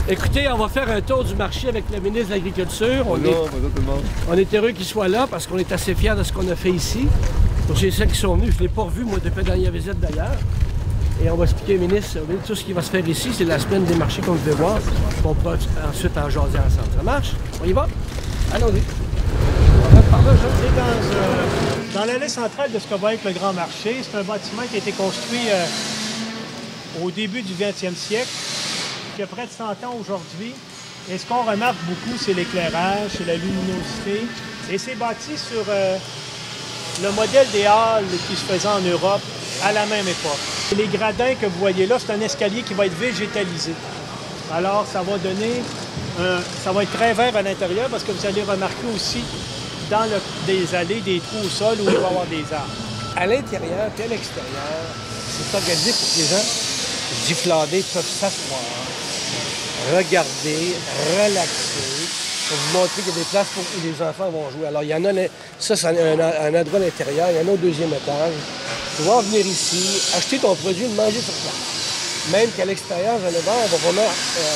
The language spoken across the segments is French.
Écoutez, on va faire un tour du marché avec le ministre de l'Agriculture. Bonjour tout le monde. On est heureux qu'il soit là parce qu'on est assez fiers de ce qu'on a fait ici. Pour ceux qui sont venus, je ne l'ai pas revu, moi, depuis la dernière visite d'ailleurs. Et on va expliquer au ministre tout ce qui va se faire ici. C'est la semaine des marchés qu'on devait voir. On pourra ensuite en jaser ensemble. Ça marche? On y va? Allons-y. Dans l'allée centrale de ce que va être le Grand Marché, c'est un bâtiment qui a été construit au début du 20e siècle, qui a près de 100 ans aujourd'hui. Et ce qu'on remarque beaucoup, c'est l'éclairage, c'est la luminosité. Et c'est bâti sur le modèle des halles qui se faisaient en Europe à la même époque. Et les gradins que vous voyez là, c'est un escalier qui va être végétalisé. Alors, ça va donner ça va être très vert à l'intérieur parce que vous allez remarquer aussi dans des allées, des trous au sol où il va y avoir des arbres. À l'intérieur et à l'extérieur, c'est organisé pour que les gens gifladés peuvent s'asseoir, regarder, relaxer. Pour vous montrer qu'il y a des places où les enfants vont jouer. Alors, il y en a, ça c'est un endroit à l'intérieur, il y en a au deuxième étage. Tu vas venir ici, acheter ton produit et le manger sur place. Même qu'à l'extérieur, vous allez voir, on va vraiment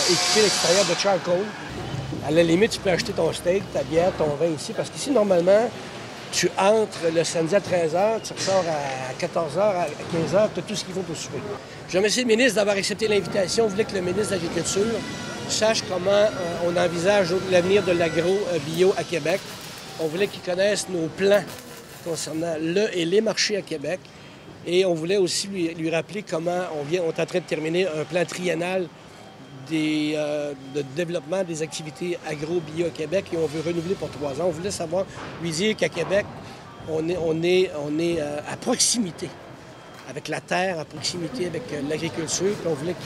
équiper l'extérieur de charcoal. À la limite, tu peux acheter ton steak, ta bière, ton vin ici, parce qu'ici, normalement, tu entres le samedi à 13h, tu ressors à 14h, à 15h, tu as tout ce qu'il faut pour souper. Je remercie le ministre d'avoir accepté l'invitation. On voulait que le ministre de l'Agriculture sache comment on envisage l'avenir de l'agro-bio à Québec. On voulait qu'il connaisse nos plans concernant le et les marchés à Québec. Et on voulait aussi lui rappeler comment on est en train de terminer un plan triennal de développement des activités agro-bio à Québec et on veut renouveler pour 3 ans. On voulait savoir, lui dire qu'à Québec, on est à proximité, avec la terre, à proximité avec l'agriculture, puis on voulait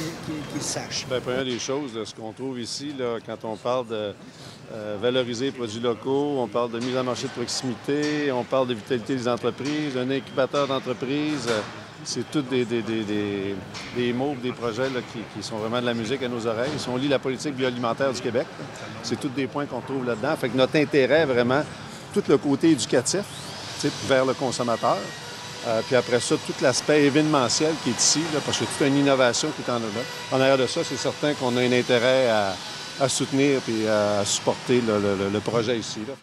qu'il sache. Bien, première des choses, ce qu'on trouve ici, là, quand on parle de valoriser les produits locaux, on parle de mise en marché de proximité, on parle de vitalité des entreprises, un incubateur d'entreprises. C'est tous des mots, des projets là, qui sont vraiment de la musique à nos oreilles. Si on lit la politique bioalimentaire du Québec, c'est tous des points qu'on trouve là-dedans. Fait que notre intérêt, vraiment, tout le côté éducatif vers le consommateur. Puis après ça, tout l'aspect événementiel qui est ici, là, parce que c'est toute une innovation qui est en arrière de ça, c'est certain qu'on a un intérêt à soutenir et à supporter le projet ici. Là.